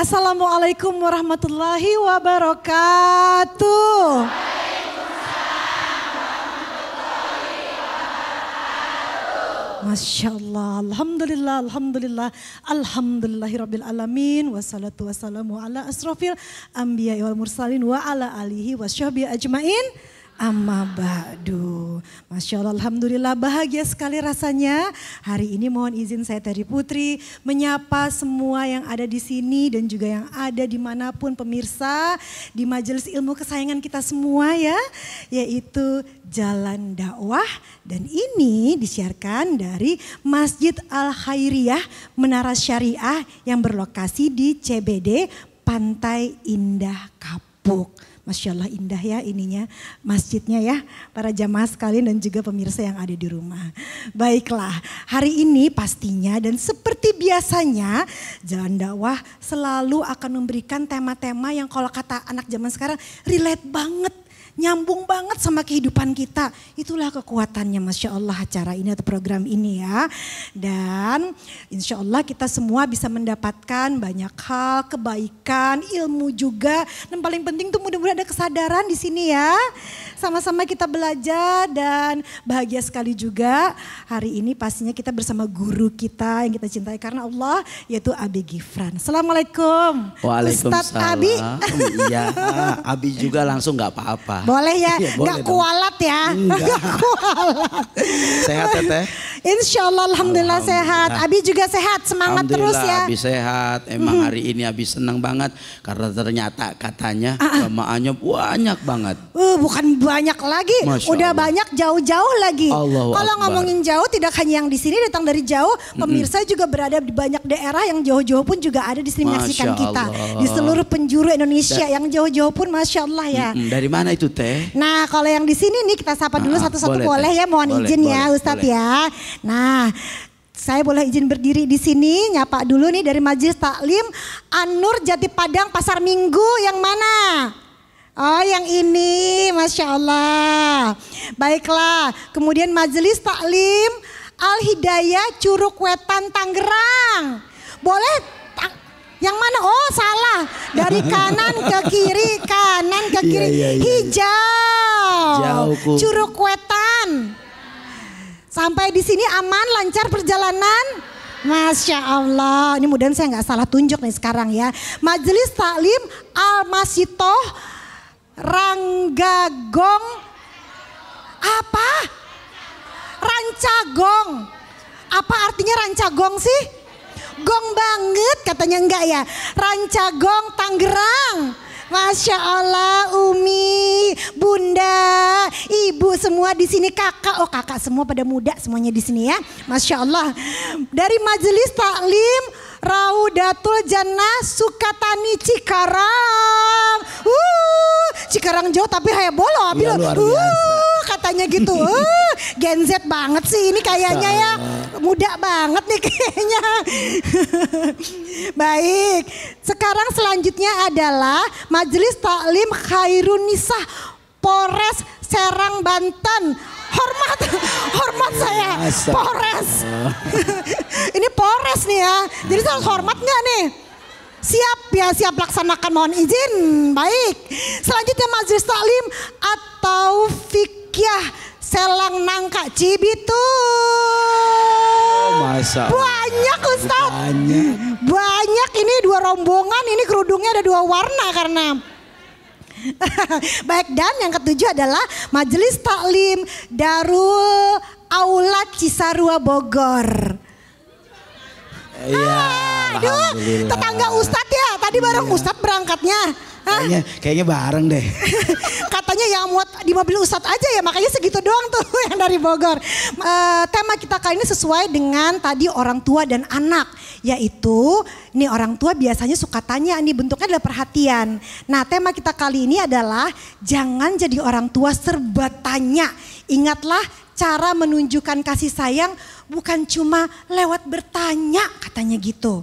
Assalamualaikum warahmatullahi wabarakatuh. Masya Allah, Alhamdulillah, Alhamdulillah, Alhamdulillahirabbil alamin, wassalatu wassalamu ala asrofil anbiya wal mursalin wa ala alihi wassyahbihi ajmain. Amma ba'du. Masya Allah, Alhamdulillah, bahagia sekali rasanya. Hari ini mohon izin saya Terry Putri menyapa semua yang ada di sini dan juga yang ada dimanapun pemirsa di majelis ilmu kesayangan kita semua ya. Yaitu Jalan Dakwah, dan ini disiarkan dari Masjid Al Khairiyah Menara Syariah yang berlokasi di CBD Pantai Indah Kapuk. Masya Allah indah ya ininya masjidnya ya, para jamaah sekalian dan juga pemirsa yang ada di rumah. Baiklah, hari ini pastinya dan seperti biasanya Jalan Dakwah selalu akan memberikan tema-tema yang kalau kata anak zaman sekarang relate banget. Nyambung banget sama kehidupan kita. Itulah kekuatannya Masya Allah acara ini atau program ini ya. Dan insya Allah kita semua bisa mendapatkan banyak hal, kebaikan, ilmu juga. Dan paling penting tuh mudah-mudahan ada kesadaran di sini ya. Sama-sama kita belajar dan bahagia sekali juga. Hari ini pastinya kita bersama guru kita yang kita cintai karena Allah, yaitu Abi Gifran. Assalamualaikum. Waalaikumsalam. Ustadz Abi. Iya, Abi juga langsung gak apa-apa. Boleh ya, iya, gak kualat ya. Enggak. Kualat. Sehat ya Teh? Insya Allah Alhamdulillah sehat. Abi juga sehat, semangat terus ya. Abi sehat, emang hari ini Abi senang banget. Karena ternyata katanya jamaahnya banyak banget. Bukan banyak lagi, udah banyak jauh-jauh lagi. Kalau ngomongin jauh tidak hanya yang di sini datang dari jauh. Pemirsa juga berada di banyak daerah yang jauh-jauh pun juga ada di sini menyaksikan kita. Di seluruh penjuru Indonesia yang jauh-jauh pun Masya Allah ya. Dari mana itu Teh? Nah kalau yang di sini nih kita sapa dulu satu-satu boleh ya, mohon izin ya Ustadz ya. Nah saya boleh izin berdiri di sini nyapa dulu nih dari Majelis Taklim An-Nur Jati Padang Pasar Minggu yang mana? Oh yang ini Masya Allah. Baiklah, kemudian Majelis Taklim Al-Hidayah Curug Wetan Tangerang. Boleh yang mana? Oh salah, dari kanan ke kiri, kanan ke kiri. Hijau Curug Wetan. Sampai di sini aman, lancar perjalanan. Masya Allah, ini mudah-mudahan saya nggak salah tunjuk nih sekarang ya. Majelis Taklim Al-Masitoh Ranggagong apa? Rancagong. Apa artinya Rancagong sih? Gong banget katanya enggak ya. Rancagong Tangerang. Masya Allah, Umi, Bunda, Ibu semua di sini, kakak, oh kakak semua pada muda semuanya di sini ya, Masya Allah. Dari Majelis Taklim Raudatul Jannah Sukatani Cikarang, Cikarang jauh tapi hayah bolo, ya, katanya gitu, Gen Z banget sih ini kayaknya ya, muda banget nih kayaknya. Baik, sekarang selanjutnya adalah Majelis Taklim Khairun Nisa Polres Serang Banten. Hormat saya, Polres. Ini Polres nih ya, jadi harus hormat nggak nih? Siap ya, siap laksanakan, mohon izin. Baik, selanjutnya Majelis Taklim atau Fikyah Selang Nangka Cibitung. Banyak Ustadz. Banyak, ini dua rombongan, ini kerudungnya ada dua warna karena. Baik, dan yang ketujuh adalah Majelis Taklim Darul Aulad Cisarua Bogor. Iya, aduh, tetangga Ustadz ya, tadi bareng Ustadz berangkatnya. Kayaknya bareng deh. Katanya yang muat di mobil Ustadz aja ya, makanya segitu doang tuh yang dari Bogor. Tema kita kali ini sesuai dengan tadi orang tua dan anak. Yaitu, nih orang tua biasanya suka tanya, nih bentuknya adalah perhatian. Nah tema kita kali ini adalah jangan jadi orang tua serba tanya. Ingatlah cara menunjukkan kasih sayang bukan cuma lewat bertanya katanya gitu.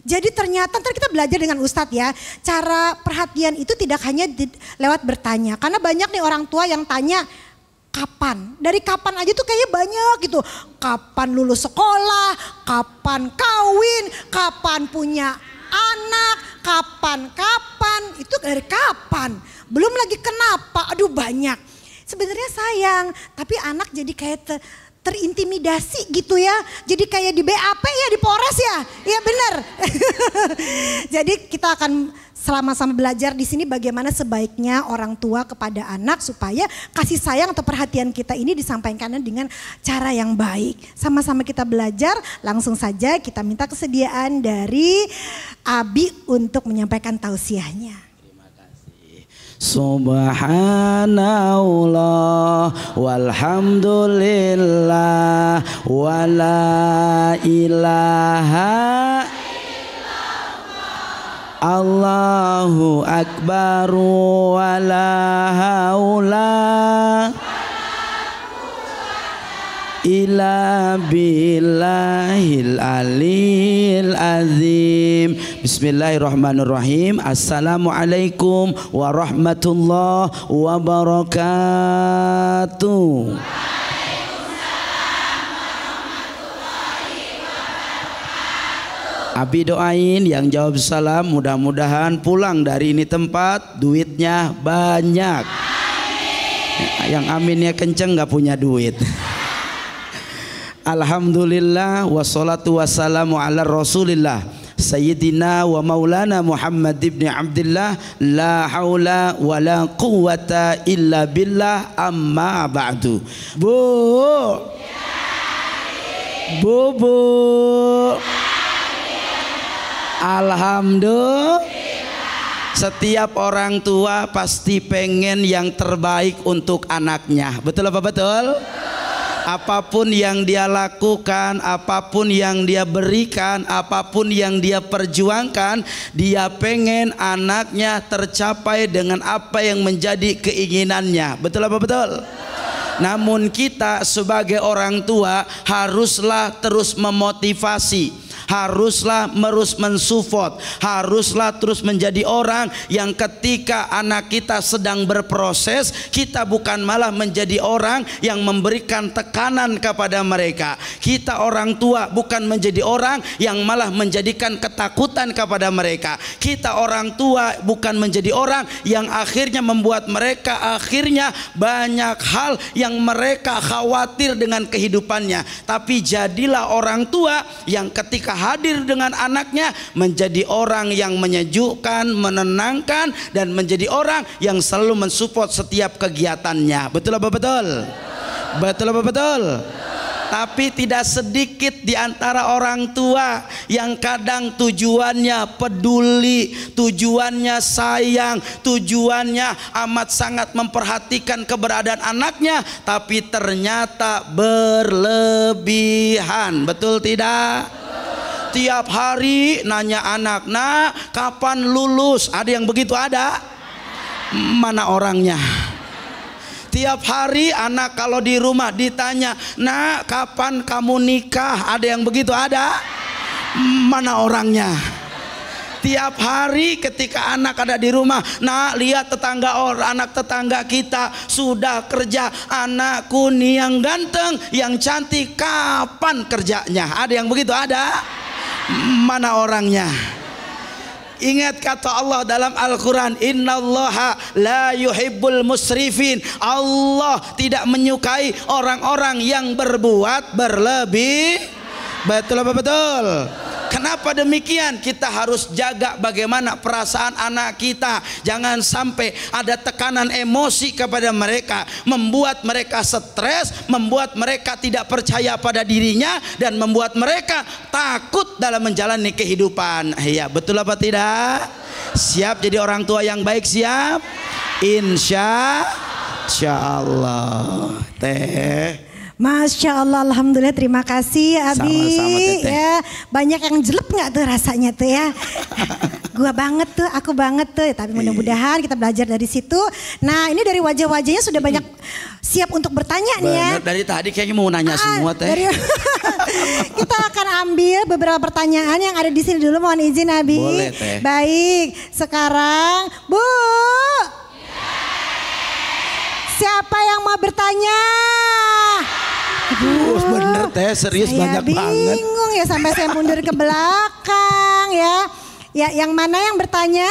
Jadi ternyata ntar kita belajar dengan Ustadz ya, cara perhatian itu tidak hanya lewat bertanya. Karena banyak nih orang tua yang tanya kapan, dari kapan aja tuh kayaknya banyak gitu. Kapan lulus sekolah, kapan kawin, kapan punya anak, kapan itu dari kapan, belum lagi kenapa, aduh banyak. Sebenarnya sayang, tapi anak jadi kayak terintimidasi gitu ya. Jadi kayak di BAP ya, di Polres ya. Iya benar. Jadi kita akan sama-sama belajar di sini bagaimana sebaiknya orang tua kepada anak supaya kasih sayang atau perhatian kita ini disampaikan dengan cara yang baik. Sama-sama kita belajar, langsung saja kita minta kesediaan dari Abi untuk menyampaikan tausiahnya. Subhanallah walhamdulillah wala ilaha Allahu akbar wala haula illa billahil aliyil azim. Bismillahirrahmanirrahim. Assalamualaikum warahmatullahi wabarakatuh. Abi doain yang jawab salam mudah-mudahan pulang dari ini tempat duitnya banyak. Amin. Yang aminnya kenceng gak punya duit. Alhamdulillah wassalatu wassalamu ala rasulillah Sayyidina wa maulana Muhammad ibn Abdullah. La haula wa la quwata illa billah, amma ba'du. Bu Alhamdulillah. Setiap orang tua pasti pengen yang terbaik untuk anaknya. Betul apa betul? Apapun yang dia lakukan, apapun yang dia berikan, apapun yang dia perjuangkan, dia pengen anaknya tercapai dengan apa yang menjadi keinginannya. Betul apa betul? Namun kita sebagai orang tua haruslah terus memotivasi, haruslah terus mensupport, haruslah terus menjadi orang yang ketika anak kita sedang berproses, kita bukan malah menjadi orang yang memberikan tekanan kepada mereka. Kita orang tua bukan menjadi orang yang malah menjadikan ketakutan kepada mereka. Kita orang tua bukan menjadi orang yang akhirnya membuat mereka akhirnya banyak hal yang mereka khawatir dengan kehidupannya. Tapi jadilah orang tua yang ketika hadir dengan anaknya menjadi orang yang menyejukkan, menenangkan, dan menjadi orang yang selalu mensupport setiap kegiatannya. Betul apa betul? Betul apa betul? Tapi tidak sedikit di antara orang tua yang kadang tujuannya peduli, tujuannya sayang, tujuannya amat sangat memperhatikan keberadaan anaknya, tapi ternyata berlebihan. Betul tidak? Tiap hari nanya anak, "Nak, kapan lulus?" Ada yang begitu ada? Mana orangnya? Tiap hari anak kalau di rumah ditanya, "Nak, kapan kamu nikah?" Ada yang begitu ada? Mana orangnya? Tiap hari ketika anak ada di rumah, "Nak, lihat tetangga anak tetangga kita sudah kerja. Anakku nih yang ganteng, yang cantik, kapan kerjanya?" Ada yang begitu ada? Mana orangnya? Ingat kata Allah dalam Al-Quran, "Innallaha la yuhibbul musrifin." Allah tidak menyukai orang-orang yang berbuat berlebih. Betul apa betul? Kenapa demikian? Kita harus jaga bagaimana perasaan anak kita. Jangan sampai ada tekanan emosi kepada mereka, membuat mereka stres, membuat mereka tidak percaya pada dirinya, dan membuat mereka takut dalam menjalani kehidupan. Ya, betul apa tidak? Siap jadi orang tua yang baik? Siap? Insya Allah. Teh. Masya Allah, alhamdulillah, terima kasih Abi. Sama-sama, Teteh. Ya, banyak yang jelek nggak tuh rasanya tuh ya? Gua banget tuh, aku banget tuh. Tapi mudah-mudahan kita belajar dari situ. Nah, ini dari wajah-wajahnya sudah banyak siap untuk bertanya nih ya. Dari tadi kayaknya mau nanya semua Teh. Kita akan ambil beberapa pertanyaan yang ada di sini dulu. Mohon izin Abi. Boleh, Teh. Baik, sekarang Bu. Siapa yang mau bertanya? Bener Teh, serius saya banyak banget. Bingung ya, sampai saya mundur ke belakang ya. Ya, yang mana yang bertanya?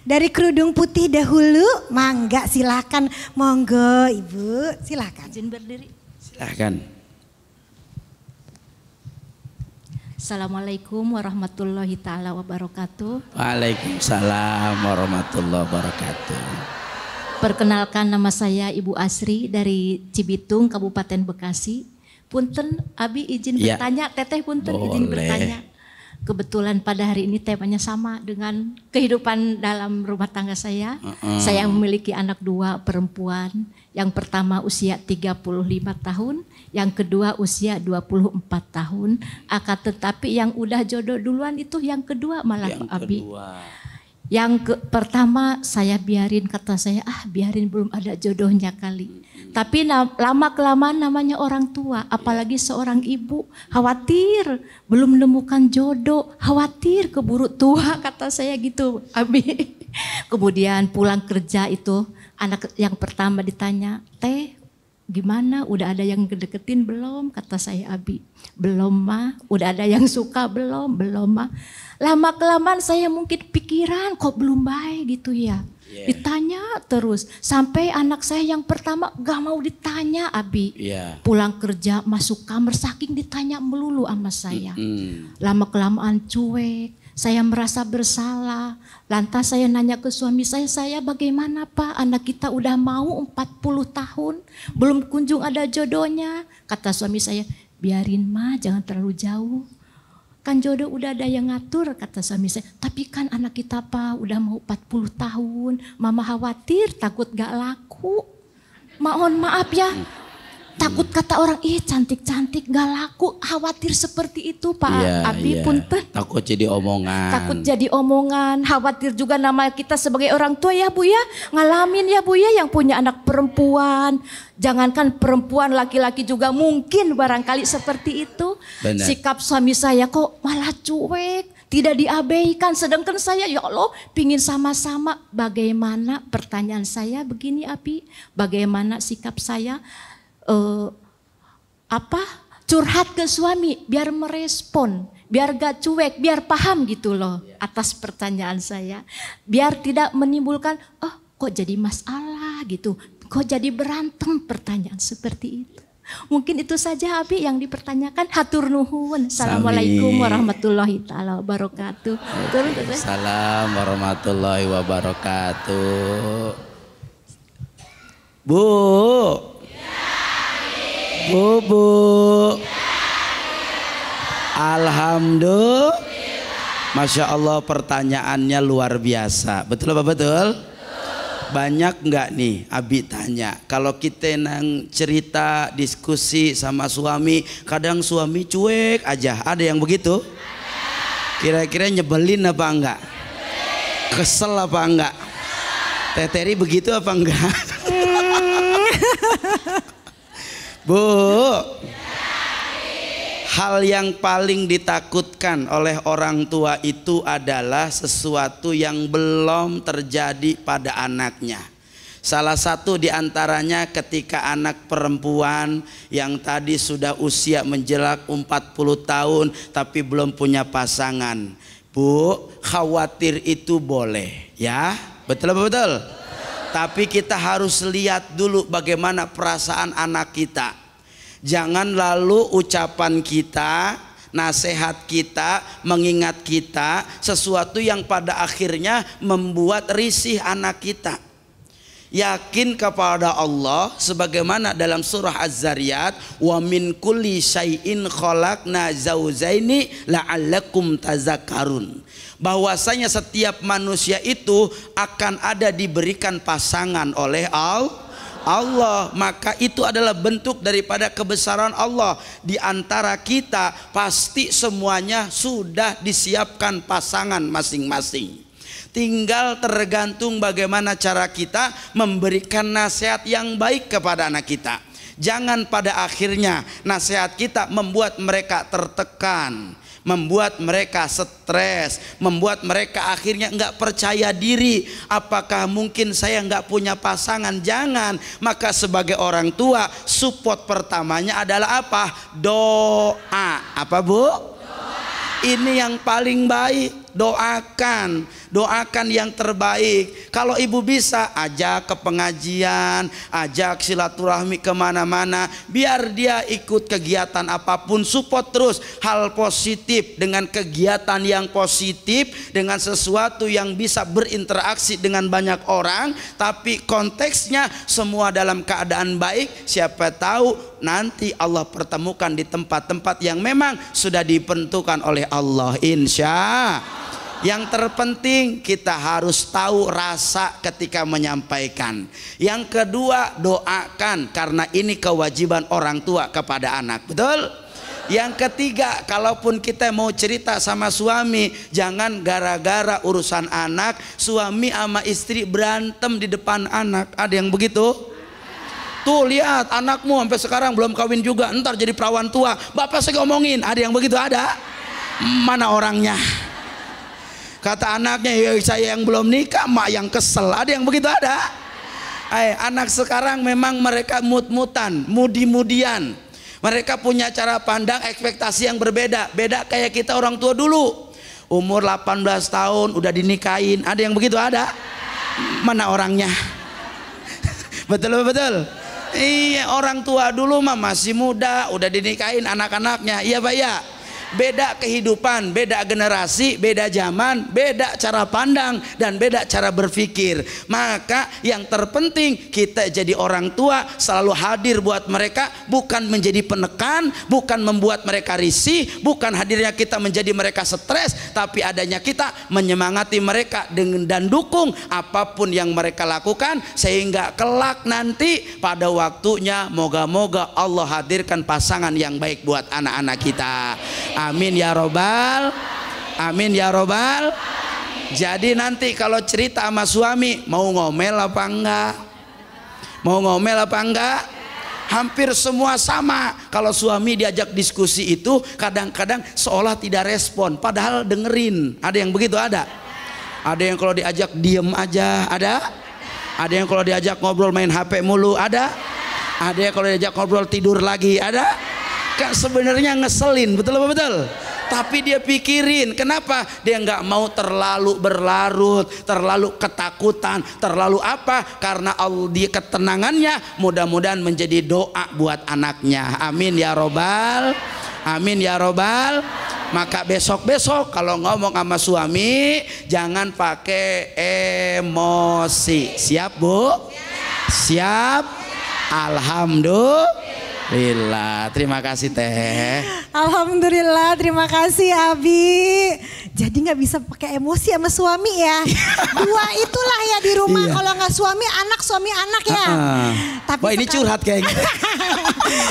Dari kerudung putih dahulu, mangga silakan, monggo Ibu, silakan. Izin berdiri. Silakan. Assalamualaikum warahmatullahi taala wabarakatuh. Waalaikumsalam warahmatullahi wabarakatuh. Perkenalkan, nama saya Ibu Asri dari Cibitung, Kabupaten Bekasi. Punten, Abi izin bertanya, Teteh punten izin bertanya. Kebetulan pada hari ini temanya sama dengan kehidupan dalam rumah tangga saya. Saya memiliki anak 2 perempuan. Yang pertama usia 35 tahun, yang kedua usia 24 tahun. Akan tetapi yang udah jodoh duluan itu yang kedua malah Pak Abi. Yang pertama saya biarin, kata saya, biarin belum ada jodohnya kali. Tapi lama kelamaan namanya orang tua, apalagi seorang ibu, khawatir belum menemukan jodoh, khawatir keburu tua, kata saya gitu, Abi. Kemudian pulang kerja itu, anak yang pertama ditanya, Teh gimana, udah ada yang deketin belum? Kata saya, Abi, belum mah. Udah ada yang suka belum? Belum mah. Lama kelamaan saya mungkin pikiran, kok belum baik gitu ya. Ditanya terus, sampai anak saya yang pertama gak mau ditanya, Abi. Pulang kerja masuk kamar saking ditanya melulu sama saya. Lama kelamaan cuek, saya merasa bersalah. Lantas saya nanya ke suami saya bagaimana Pak, anak kita udah mau 40 tahun, belum kunjung ada jodohnya. Kata suami saya, biarin mah, jangan terlalu jauh. Kan jodoh udah ada yang ngatur, kata suami saya. Tapi kan anak kita Pak udah mau 40 tahun, Mama khawatir takut gak laku. Mohon maaf ya, takut kata orang, cantik-cantik gak laku, khawatir seperti itu Pak Abi punten. Takut jadi omongan. Takut jadi omongan, khawatir juga nama kita sebagai orang tua ya Bu ya. Ngalamin ya Bu ya yang punya anak perempuan. Jangankan perempuan, laki-laki juga mungkin barangkali seperti itu. Benar. Sikap suami saya kok malah cuek, tidak diabaikan. Sedangkan saya ya Allah pingin sama-sama. Bagaimana, pertanyaan saya begini Abi, bagaimana sikap saya curhat ke suami biar merespon, biar gak cuek, biar paham gitu loh atas pertanyaan saya. Biar tidak menimbulkan, kok jadi masalah gitu, kok jadi berantem, pertanyaan seperti itu. Mungkin itu saja Abi yang dipertanyakan. Hatur nuhun. Assalamualaikum warahmatullahi taala wabarakatuh. Assalamualaikum warahmatullahi wabarakatuh. Bu. Bu. Alhamdulillah. Masya Allah, pertanyaannya luar biasa. Betul apa betul? Banyak nggak nih Abi tanya, kalau kita nang cerita diskusi sama suami, kadang suami cuek aja. Ada yang begitu? Kira-kira nyebelin apa enggak? Kesel apa enggak? Teteri begitu apa enggak? Bu, hal yang paling ditakutkan oleh orang tua itu adalah sesuatu yang belum terjadi pada anaknya. Salah satu diantaranya ketika anak perempuan yang tadi sudah usia menjelang 40 tahun tapi belum punya pasangan. Bu, khawatir itu boleh ya, betul apa betul? Tapi kita harus lihat dulu bagaimana perasaan anak kita. Jangan lalu ucapan kita, nasihat kita, mengingat kita sesuatu yang pada akhirnya membuat risih anak kita. Yakin kepada Allah sebagaimana dalam surah Az-Zariyat, wa min kulli syai'in khalaqna zaujaini la'allakum tazakkarun. Bahwasanya setiap manusia itu akan ada diberikan pasangan oleh Allah, maka itu adalah bentuk daripada kebesaran Allah. Di antara kita pasti semuanya sudah disiapkan pasangan masing-masing. Tinggal tergantung bagaimana cara kita memberikan nasihat yang baik kepada anak kita. Jangan pada akhirnya nasihat kita membuat mereka tertekan, membuat mereka stres, membuat mereka akhirnya nggak percaya diri. Apakah mungkin saya nggak punya pasangan? Jangan. Maka sebagai orang tua, support pertamanya adalah apa? Doa. Apa Bu? Doa. Ini yang paling baik. doakan yang terbaik. Kalau ibu bisa, ajak ke pengajian, ajak silaturahmi kemana-mana, biar dia ikut kegiatan apapun, support terus hal positif dengan kegiatan yang positif, dengan sesuatu yang bisa berinteraksi dengan banyak orang, tapi konteksnya semua dalam keadaan baik. Siapa tahu nanti Allah pertemukan di tempat-tempat yang memang sudah ditentukan oleh Allah, insya. Yang terpenting kita harus tahu rasa ketika menyampaikan. Yang kedua, doakan, karena ini kewajiban orang tua kepada anak, betul? Yang ketiga, kalaupun kita mau cerita sama suami, jangan gara-gara urusan anak suami sama istri berantem di depan anak. Ada yang begitu? Tuh lihat anakmu sampai sekarang belum kawin juga, ntar jadi perawan tua, bapak saya ngomongin. Ada yang begitu? Ada? Mana orangnya? Kata anaknya, ya saya yang belum nikah, mak yang kesel. Ada yang begitu? Ada? Anak sekarang memang mereka mut-mutan, mudi-mudian. Mereka punya cara pandang, ekspektasi yang berbeda. Beda kayak kita orang tua dulu. Umur 18 tahun udah dinikahin. Ada yang begitu? Ada? Mana orangnya? Betul? Iya, orang tua dulu mah masih muda, udah dinikahin anak-anaknya. Iya Pak ya. Beda kehidupan, beda generasi, beda zaman, beda cara pandang, dan beda cara berpikir. Maka yang terpenting kita jadi orang tua selalu hadir buat mereka, bukan menjadi penekan, bukan membuat mereka risih, bukan hadirnya kita menjadi mereka stres, tapi adanya kita menyemangati mereka dan dukung apapun yang mereka lakukan, sehingga kelak nanti pada waktunya moga-moga Allah hadirkan pasangan yang baik buat anak-anak kita. Amin ya robbal, amin ya robbal. Jadi nanti kalau cerita sama suami, mau ngomel apa enggak? Mau ngomel apa enggak? Hampir semua sama. Kalau suami diajak diskusi itu kadang-kadang seolah tidak respon, padahal dengerin. Ada yang begitu? Ada yang kalau diajak diem aja. Ada yang kalau diajak ngobrol main HP mulu. Ada yang kalau diajak ngobrol tidur lagi. Ada. Kan sebenarnya ngeselin, betul apa betul? Tapi dia pikirin, kenapa? Dia nggak mau terlalu berlarut, terlalu ketakutan, terlalu apa? Karena Allah, dia ketenangannya mudah-mudahan menjadi doa buat anaknya. Amin ya robbal, amin ya robbal. Maka besok-besok kalau ngomong sama suami jangan pakai emosi. Siap Bu? Siap? Alhamdulillah. Terima kasih Teh. Alhamdulillah, terima kasih Abi. Jadi nggak bisa pakai emosi sama suami ya. Dua itulah ya di rumah. Iya. Kalau nggak suami anak ya. Tapi wah, ini curhat kayaknya.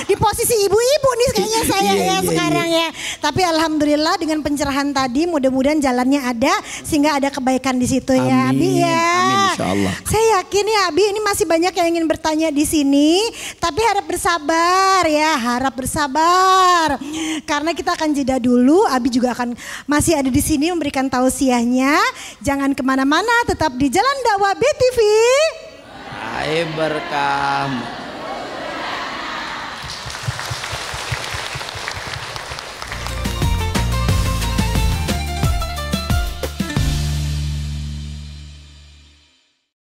Di posisi ibu-ibu nih kayaknya saya sekarang ya. Tapi alhamdulillah dengan pencerahan tadi, mudah-mudahan jalannya ada sehingga ada kebaikan di situ ya Abi ya. Amin insyaallah. Saya yakin ya Abi, ini masih banyak yang ingin bertanya di sini, tapi harap bersabar ya, harap bersabar. Karena kita akan jeda dulu, Abi juga akan masih ada di sini memberikan tausiahnya. Jangan kemana-mana, tetap di Jalan Dakwah BTV. Hai berkah.